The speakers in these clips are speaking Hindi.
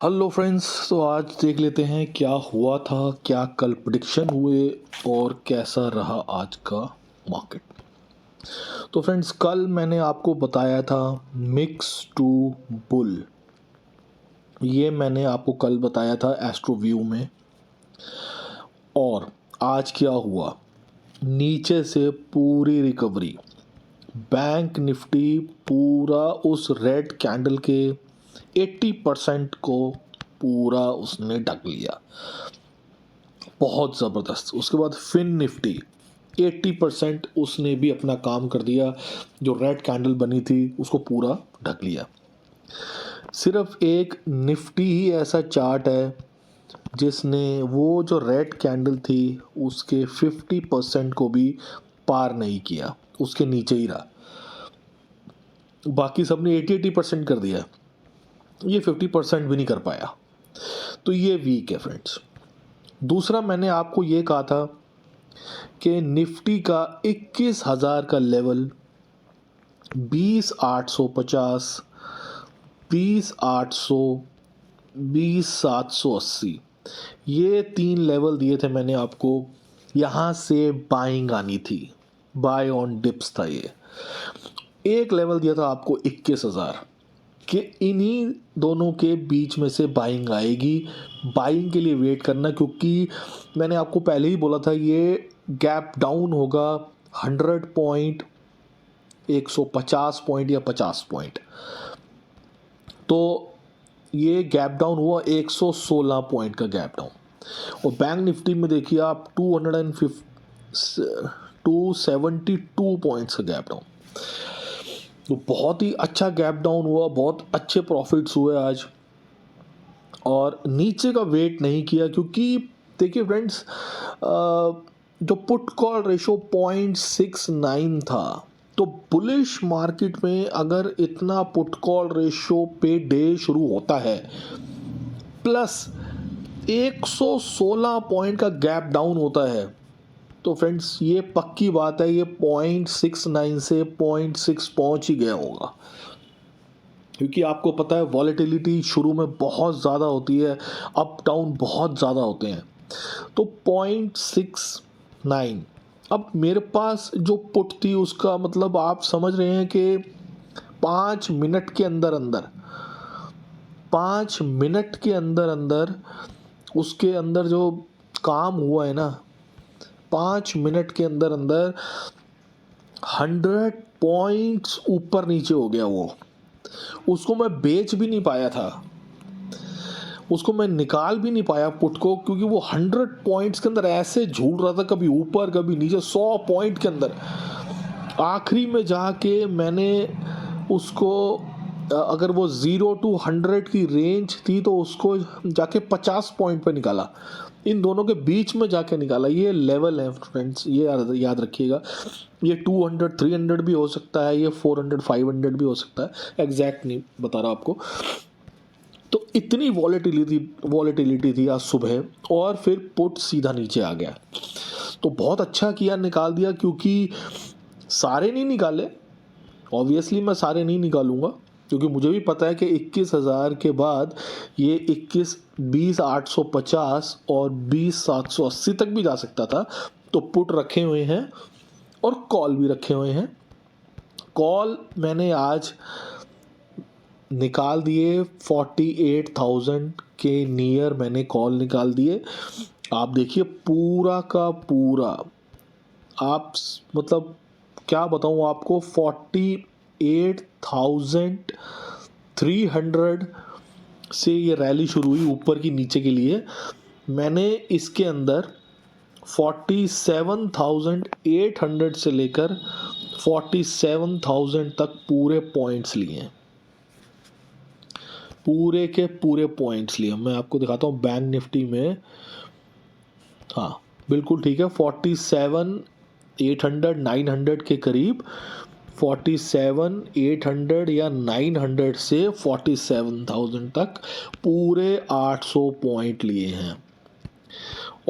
हेलो फ्रेंड्स, तो आज देख लेते हैं क्या हुआ था, क्या कल प्रिडिक्शन हुए और कैसा रहा आज का मार्केट। तो फ्रेंड्स, कल मैंने आपको बताया था मिक्स टू बुल। ये मैंने आपको कल बताया था एस्ट्रो व्यू में। और आज क्या हुआ, नीचे से पूरी रिकवरी। बैंक निफ्टी पूरा उस रेड कैंडल के 80% को पूरा उसने ढक लिया, बहुत ज़बरदस्त। उसके बाद फिन निफ्टी 80% उसने भी अपना काम कर दिया, जो रेड कैंडल बनी थी उसको पूरा ढक लिया। सिर्फ एक निफ्टी ही ऐसा चार्ट है जिसने वो जो रेड कैंडल थी उसके 50% को भी पार नहीं किया, उसके नीचे ही रहा। बाकी सबने 80% कर दिया, ये 50% भी नहीं कर पाया। तो ये वीक है फ्रेंड्स। दूसरा, मैंने आपको ये कहा था कि निफ्टी का 21,000 का लेवल 20,850, 20,800, 20,780, ये तीन लेवल दिए थे मैंने आपको। यहाँ से बाइंग आनी थी, बाय ऑन डिप्स था ये। एक लेवल दिया था आपको 21,000 कि इन्हीं दोनों के बीच में से बाइंग आएगी। बाइंग के लिए वेट करना, क्योंकि मैंने आपको पहले ही बोला था ये गैप डाउन होगा 100 पॉइंट, 150 पॉइंट या 50 पॉइंट। तो ये गैप डाउन हुआ 116 पॉइंट का गैप डाउन। और बैंक निफ्टी में देखिए आप 272 पॉइंट्स का गैप डाउन। तो बहुत ही अच्छा गैप डाउन हुआ, बहुत अच्छे प्रॉफिट्स हुए आज। और नीचे का वेट नहीं किया, क्योंकि देखिए फ्रेंड्स, जो पुट कॉल रेशो 0.69 था, तो बुलिश मार्केट में अगर इतना पुट कॉल रेशो पे डे शुरू होता है, प्लस 116 पॉइंट का गैप डाउन होता है, तो फ्रेंड्स ये पक्की बात है, ये 0.69 से 0.6 पहुंच ही गया होगा। क्योंकि आपको पता है वॉलेटिलिटी शुरू में बहुत ज़्यादा होती है, अप डाउन बहुत ज़्यादा होते हैं। तो 0.69, अब मेरे पास जो पुट थी उसका मतलब आप समझ रहे हैं कि 5 मिनट के अंदर अंदर, 5 मिनट के अंदर अंदर उसके अंदर जो काम हुआ है ना, 5 मिनट के अंदर अंदर 100 पॉइंट्स ऊपर नीचे हो गया वो। उसको मैं बेच भी नहीं पाया था, उसको मैं निकाल भी नहीं पाया पुट को, क्योंकि वो 100 पॉइंट्स के अंदर ऐसे झूल रहा था, कभी ऊपर कभी नीचे, 100 पॉइंट के अंदर। आखिरी में जाके मैंने उसको, अगर वो 0 to 100 की रेंज थी तो उसको जाके 50 पॉइंट पे निकाला, इन दोनों के बीच में जाके निकाला। ये लेवल है फ्रेंड्स, ये याद रखिएगा। ये 200 300 भी हो सकता है, ये 400 500 भी हो सकता है, एग्जैक्ट नहीं बता रहा आपको। तो इतनी वॉलेटिलिटी थी आज सुबह, और फिर पुट सीधा नीचे आ गया। तो बहुत अच्छा किया, निकाल दिया, क्योंकि सारे नहीं निकाले। ऑब्वियसली मैं सारे नहीं निकालूंगा, क्योंकि मुझे भी पता है कि 21,000 के बाद ये 20,850 और 20,780 तक भी जा सकता था। तो पुट रखे हुए हैं और कॉल भी रखे हुए हैं। कॉल मैंने आज निकाल दिए 48,000 के नियर, मैंने कॉल निकाल दिए। आप देखिए पूरा का पूरा, आप मतलब क्या बताऊं आपको, 48,300 से ये रैली शुरू हुई ऊपर की नीचे के लिए। मैंने इसके अंदर 47,800 से लेकर 47,000 तक पूरे पॉइंट्स लिए हैं, पूरे के पूरे पॉइंट्स लिए। मैं आपको दिखाता हूँ बैंक निफ्टी में। हाँ बिल्कुल ठीक है, 47,800 900 के करीब, 47,800 या 900 से 47,000 तक पूरे 800 पॉइंट लिए हैं।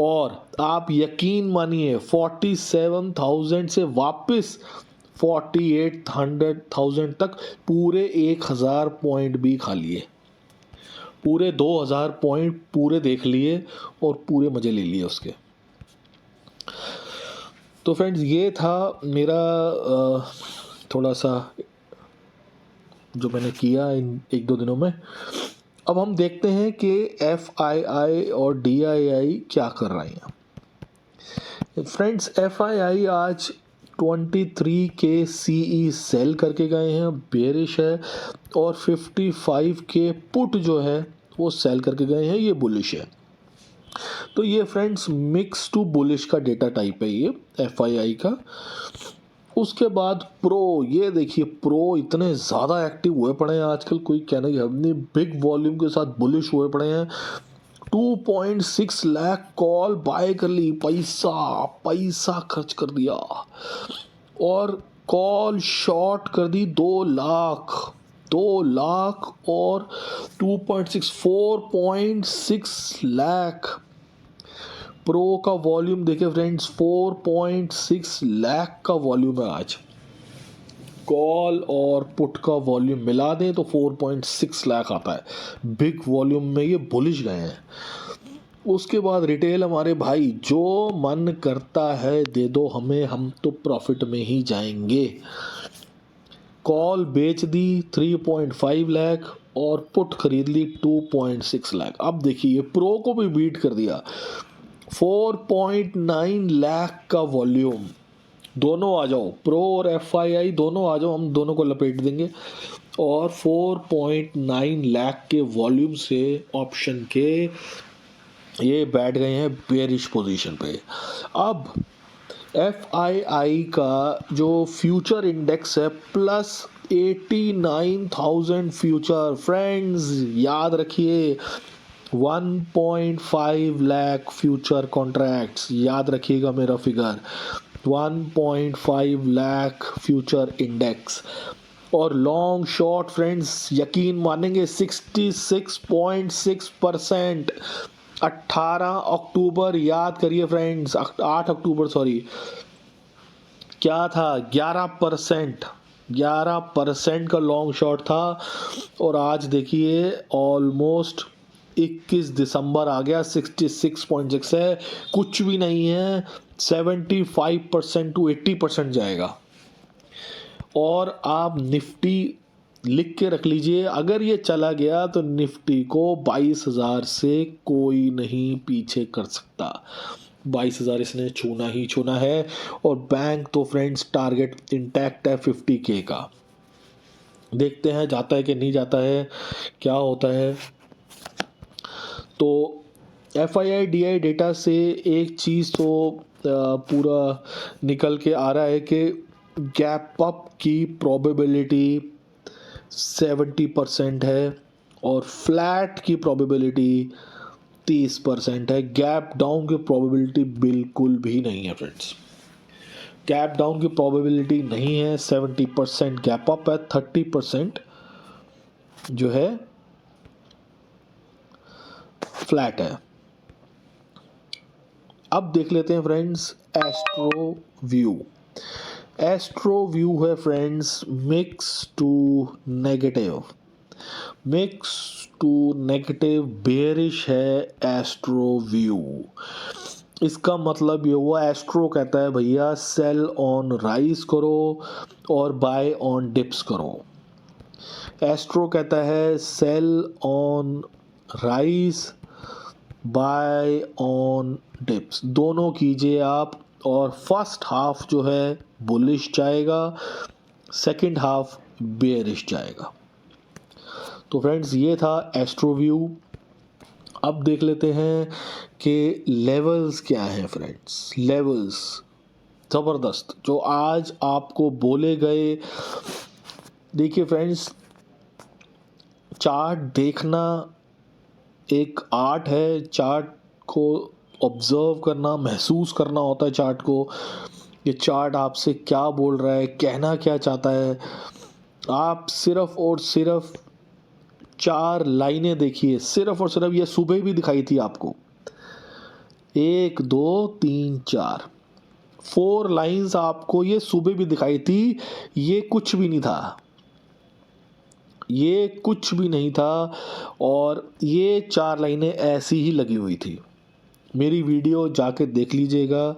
और आप यकीन मानिए 47,000 से वापस 48,000 तक पूरे 1,000 पॉइंट भी खा लिए। पूरे 2000 पॉइंट पूरे देख लिए और पूरे मज़े ले लिए उसके। तो फ्रेंड्स ये था मेरा थोड़ा सा जो मैंने किया इन 1-2 दिनों में। अब हम देखते हैं कि FII और DII क्या कर रहे हैं। फ्रेंड्स FII आज 23 के CE सेल करके गए हैं, बेरिश है, और 55 के पुट जो है वो सेल करके गए हैं, ये बुलिश है। तो ये फ्रेंड्स मिक्स टू बुलिश का डेटा टाइप है ये FII का। उसके बाद प्रो, ये देखिए प्रो इतने ज़्यादा एक्टिव हुए पड़े हैं आजकल, कोई कहने की हद नहीं, बिग वॉल्यूम के साथ बुलिश हुए पड़े हैं। 2.6 लाख कॉल बाय कर ली, पैसा पैसा खर्च कर दिया, और कॉल शॉर्ट कर दी 2 लाख और 2.6 4.6 लाख। प्रो का वॉल्यूम देखे फ्रेंड्स, 4.6 लाख का वॉल्यूम है आज। कॉल और पुट का वॉल्यूम मिला दें तो 4.6 लाख आता है। बिग वॉल्यूम में ये बुलिश गए हैं। उसके बाद रिटेल हमारे भाई, जो मन करता है दे दो हमें, हम तो प्रॉफिट में ही जाएंगे। कॉल बेच दी 3.5 लाख और पुट खरीद ली 2.6 लाख। अब देखिए प्रो को भी बीट कर दिया, 4.9 लाख का वॉल्यूम। दोनों आ जाओ, प्रो और FII दोनों आ जाओ, हम दोनों को लपेट देंगे। और 4.9 लाख के वॉल्यूम से ऑप्शन के ये बैठ गए हैं बेरिश पोजीशन पे। अब FII का जो फ्यूचर इंडेक्स है प्लस 89,000 फ्यूचर। फ्रेंड्स याद रखिए 1.5 लाख फ्यूचर कॉन्ट्रैक्ट्स, याद रखिएगा मेरा फिगर, 1.5 लाख फ्यूचर इंडेक्स। और लॉन्ग शॉर्ट फ्रेंड्स यकीन मानेंगे 66.6%। 18 अक्टूबर याद करिए फ्रेंड्स, 8 अक्टूबर सॉरी, क्या था 11%, 11% का लॉन्ग शॉर्ट था। और आज देखिए ऑलमोस्ट 21 दिसंबर आ गया, 66.6 है, कुछ भी नहीं है, 75% टू 80% जाएगा। और आप निफ्टी लिख के रख लीजिए, अगर ये चला गया तो निफ्टी को 22,000 से कोई नहीं पीछे कर सकता। 22,000 इसने छूना ही छूना है। और बैंक तो फ्रेंड्स टारगेट इंटैक्ट है 50K का। देखते हैं जाता है कि नहीं जाता है, क्या होता है। तो FII DI डेटा से एक चीज़ तो पूरा निकल के आ रहा है कि गैप अप की प्रोबेबिलिटी 70% है और फ्लैट की प्रोबेबिलिटी 30% है। गैप डाउन की प्रोबेबिलिटी बिल्कुल भी नहीं है फ्रेंड्स। गैप डाउन की प्रोबेबिलिटी नहीं है, 70% गैप अप है, 30% जो है फ्लैट है। अब देख लेते हैं friends astro view. Astro view है friends mix to negative, mix to negative bearish है एस्ट्रो व्यू। इसका मतलब ये हुआ, एस्ट्रो कहता है भैया सेल ऑन राइज करो और बाय ऑन डिप्स करो। एस्ट्रो कहता है sell on rise buy on dips, दोनों कीजिए आप। और फर्स्ट हाफ जो है बुलिश जाएगा, सेकंड हाफ बेयरिश जाएगा। तो फ्रेंड्स ये था एस्ट्रो व्यू। अब देख लेते हैं कि लेवल्स क्या हैं फ्रेंड्स। लेवल्स ज़बरदस्त जो आज आपको बोले गए। देखिए फ्रेंड्स, चार्ट देखना एक आर्ट है, चार्ट को ऑब्जर्व करना, महसूस करना होता है चार्ट को। ये चार्ट आपसे क्या बोल रहा है, कहना क्या चाहता है। आप सिर्फ और सिर्फ 4 लाइनें देखिए, सिर्फ और सिर्फ, ये सुबह भी दिखाई थी आपको, 1 2 3 4 4 लाइंस आपको ये सुबह भी दिखाई थी। ये कुछ भी नहीं था, ये कुछ भी नहीं था और ये 4 लाइनें ऐसी ही लगी हुई थी। मेरी वीडियो जाके देख लीजिएगा,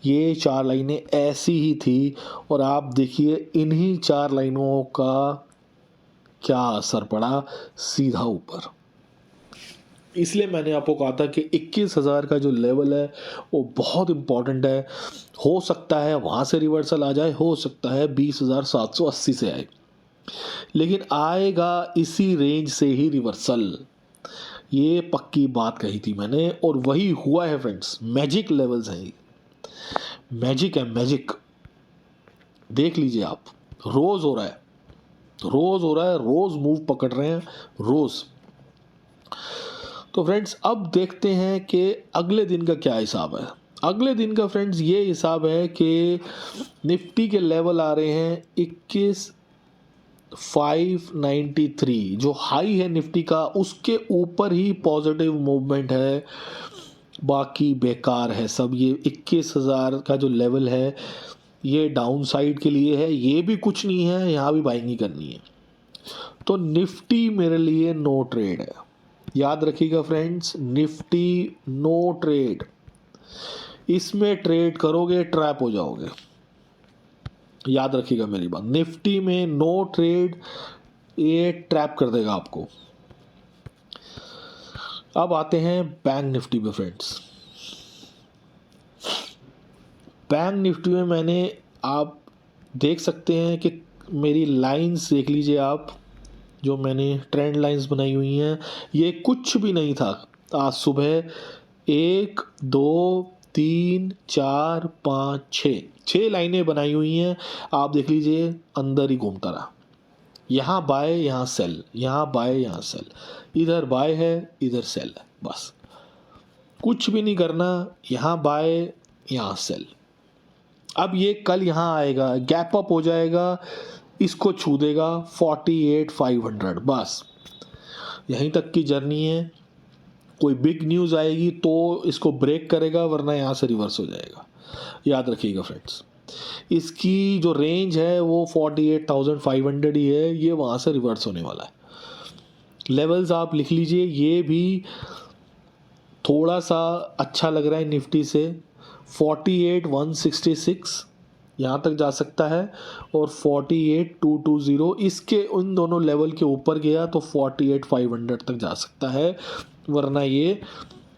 ये 4 लाइनें ऐसी ही थी और आप देखिए इन्हीं 4 लाइनों का क्या असर पड़ा सीधा ऊपर। इसलिए मैंने आपको कहा था कि 21,000 का जो लेवल है वो बहुत इम्पॉर्टेंट है। हो सकता है वहाँ से रिवर्सल आ जाए, हो सकता है 20,780 से आए, लेकिन आएगा इसी रेंज से ही रिवर्सल। ये पक्की बात कही थी मैंने और वही हुआ है फ्रेंड्स। मैजिक लेवल्स हैं ये, मैजिक है मैजिक। देख लीजिए आप, रोज हो रहा है, रोज हो रहा है, रोज मूव पकड़ रहे हैं, रोज। तो फ्रेंड्स अब देखते हैं कि अगले दिन का क्या हिसाब है। अगले दिन का फ्रेंड्स ये हिसाब है कि निफ्टी के लेवल आ रहे हैं 21,593, जो हाई है निफ्टी का उसके ऊपर ही पॉजिटिव मूवमेंट है, बाकी बेकार है सब। ये 21,000 का जो लेवल है ये डाउन साइड के लिए है, ये भी कुछ नहीं है, यहाँ भी बाइंग ही करनी है। तो निफ्टी मेरे लिए नो ट्रेड है, याद रखिएगा फ्रेंड्स, निफ्टी नो ट्रेड। इसमें ट्रेड करोगे ट्रैप हो जाओगे, याद रखिएगा मेरी बात। निफ्टी में नो ट्रेड, ये ट्रैप कर देगा आपको। अब आते हैं बैंक निफ्टी पे फ्रेंड्स। बैंक निफ्टी में मैंने, आप देख सकते हैं कि मेरी लाइंस देख लीजिए आप, जो मैंने ट्रेंड लाइंस बनाई हुई हैं, ये कुछ भी नहीं था। आज सुबह 1 2 3 4 5 6 लाइनें बनाई हुई हैं, आप देख लीजिए अंदर ही घूमता रहा। यहाँ बाय, यहाँ सेल, यहाँ बाय, यहाँ सेल, इधर बाय है इधर सेल है, बस कुछ भी नहीं करना। यहाँ बाय यहाँ सेल। अब ये कल यहाँ आएगा, गैप अप हो जाएगा, इसको छू देगा 48,500, बस यहीं तक की जर्नी है। कोई बिग न्यूज़ आएगी तो इसको ब्रेक करेगा, वरना यहाँ से रिवर्स हो जाएगा, याद रखिएगा फ्रेंड्स। इसकी जो रेंज है वो 48,500 ही है, ये वहाँ से रिवर्स होने वाला है। लेवल्स आप लिख लीजिए, ये भी थोड़ा सा अच्छा लग रहा है निफ्टी से, 48,166 यहाँ तक जा सकता है और 48,220, इसके उन दोनों लेवल के ऊपर गया तो 48,500 तक जा सकता है, वरना ये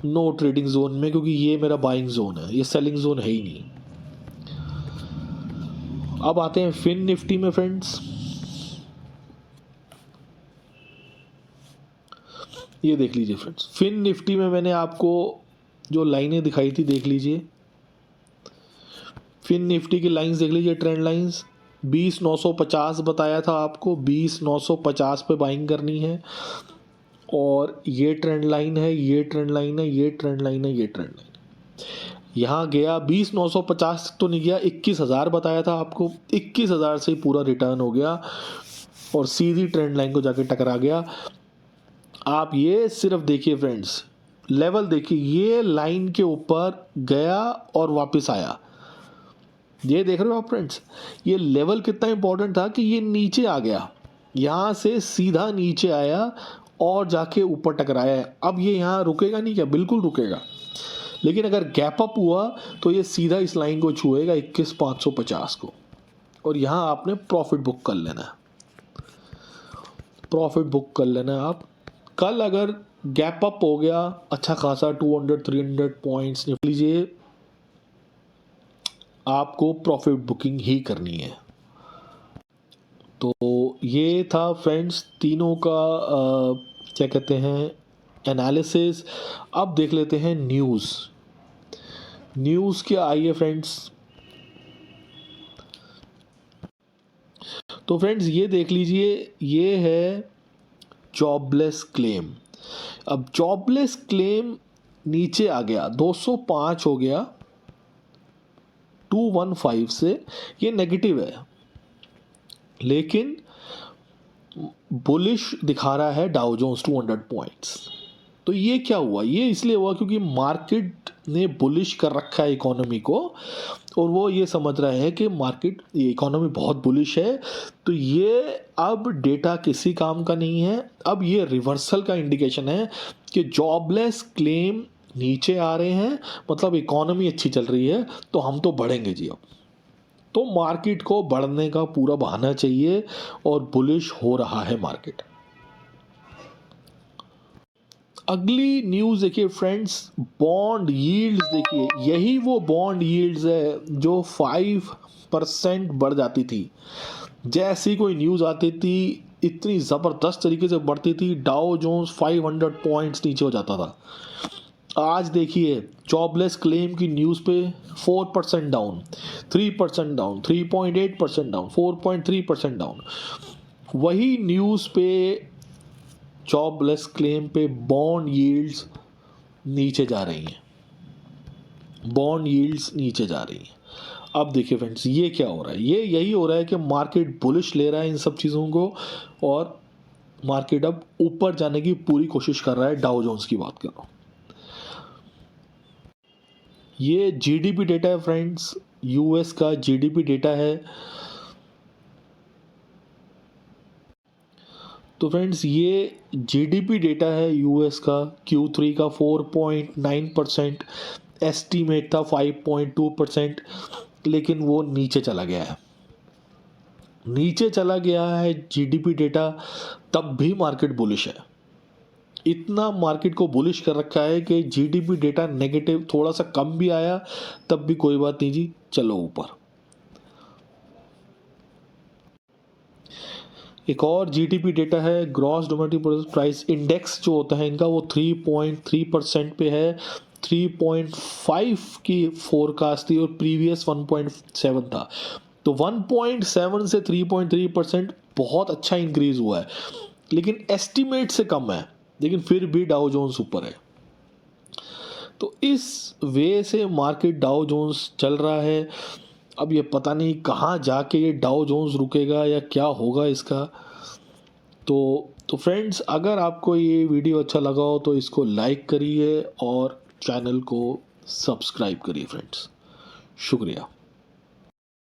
नो ट्रेडिंग जोन में, क्योंकि ये मेरा बाइंग जोन है, ये सेलिंग जोन है ही नहीं। अब आते हैं फिन निफ्टी में फ्रेंड्स। ये देख लीजिए फ्रेंड्स, फिन निफ्टी में मैंने आपको जो लाइनें दिखाई थी देख लीजिए। फिन निफ्टी की लाइंस देख लीजिए, ट्रेंड लाइंस 20,950 बताया था आपको, 20,950 पे बाइंग करनी है। और ये ट्रेंड लाइन है, ये ट्रेंड लाइन है, ये ट्रेंड लाइन है, ये ट्रेंड लाइन है। यहाँ गया 20,950 तो नहीं गया, 21,000 बताया था आपको, 21,000 से ही पूरा रिटर्न हो गया और सीधी ट्रेंड लाइन को जाके टकरा गया। आप ये सिर्फ देखिए फ्रेंड्स, लेवल देखिए, ये लाइन के ऊपर गया और वापस आया, ये देख रहे हो आप फ्रेंड्स। ये लेवल कितना इंपॉर्टेंट था कि ये नीचे आ गया, यहाँ से सीधा नीचे आया और जाके ऊपर टकराया है। अब ये यहाँ रुकेगा नहीं क्या? बिल्कुल रुकेगा, लेकिन अगर गैप अप हुआ तो ये सीधा इस लाइन को छुएगा 21,550 को, और यहाँ आपने प्रॉफिट बुक कर लेना है, प्रॉफिट बुक कर लेना है आप। कल अगर गैप अप हो गया अच्छा खासा 200-300 पॉइंट्स निकल लीजिए, आपको प्रॉफिट बुकिंग ही करनी है। तो ये था फ्रेंड्स तीनों का क्या कहते हैं एनालिसिस। अब देख लेते हैं न्यूज़। न्यूज़ क्या आई है फ्रेंड्स? तो फ्रेंड्स ये देख लीजिए, ये है जॉबलेस क्लेम। अब जॉबलेस क्लेम नीचे आ गया, 205 हो गया 215 से, ये नेगेटिव है, लेकिन बुलिश दिखा रहा है डाउ जोन्स 200 पॉइंट्स। तो ये क्या हुआ? ये इसलिए हुआ क्योंकि मार्केट ने बुलिश कर रखा है इकोनॉमी को, और वो ये समझ रहा है कि मार्केट, ये इकोनॉमी बहुत बुलिश है। तो ये अब डेटा किसी काम का नहीं है, अब ये रिवर्सल का इंडिकेशन है कि जॉबलेस क्लेम नीचे आ रहे हैं, मतलब इकोनॉमी अच्छी चल रही है, तो हम तो बढ़ेंगे जी अब। तो मार्केट को बढ़ने का पूरा बहाना चाहिए और बुलिश हो रहा है मार्केट। अगली न्यूज़ देखिए फ्रेंड्स, बॉन्ड यील्ड्स देखिए, यही वो बॉन्ड यील्ड्स है जो 5% बढ़ जाती थी। जैसी कोई न्यूज़ आती थी इतनी ज़बरदस्त तरीके से बढ़ती थी, डाउ जोन्स 500 पॉइंट्स नीचे हो जाता था। आज देखिए जॉबलेस क्लेम की न्यूज़ पे 4% डाउन, 3% डाउन, 3.8% डाउन, 4.3% डाउन। वही न्यूज़ पे जॉबलेस क्लेम पे बॉन्ड यील्ड्स नीचे जा रही हैं, बॉन्ड यील्ड्स नीचे जा रही हैं। अब देखिए फ्रेंड्स, ये क्या हो रहा है, ये यही हो रहा है कि मार्केट बुलिश ले रहा है इन सब चीज़ों को, और मार्केट अब ऊपर जाने की पूरी कोशिश कर रहा है। डाउ जोन्स की बात कर रहा हूँ। ये जीडीपी डेटा है फ्रेंड्स, यूएस का जीडीपी डेटा है। तो फ्रेंड्स ये जीडीपी डेटा है यूएस का, Q3 का 4.9%, एस्टीमेट था 5.2%, लेकिन वो नीचे चला गया है, नीचे चला गया है जीडीपी डेटा। तब भी मार्केट बुलिश है, इतना मार्केट को बुलिश कर रखा है कि जीडीपी डेटा नेगेटिव थोड़ा सा कम भी आया तब भी कोई बात नहीं जी, चलो ऊपर। एक और जीडीपी डेटा है, gross domestic product price index जो होता है इनका, वो 3.3% पे है। 3.5 की फोरकास्ट थी और प्रीवियस 1.7 था। तो 1.7 से 3.3% बहुत अच्छा इंक्रीज हुआ है, लेकिन एस्टीमेट से कम है, लेकिन फिर भी डाउ जोन्स ऊपर है। तो इस वे से मार्केट डाउ जोन्स चल रहा है। अब ये पता नहीं कहाँ जाके ये डाउ जोन्स रुकेगा या क्या होगा इसका। तो फ्रेंड्स, अगर आपको ये वीडियो अच्छा लगा हो तो इसको लाइक करिए और चैनल को सब्सक्राइब करिए फ्रेंड्स। शुक्रिया।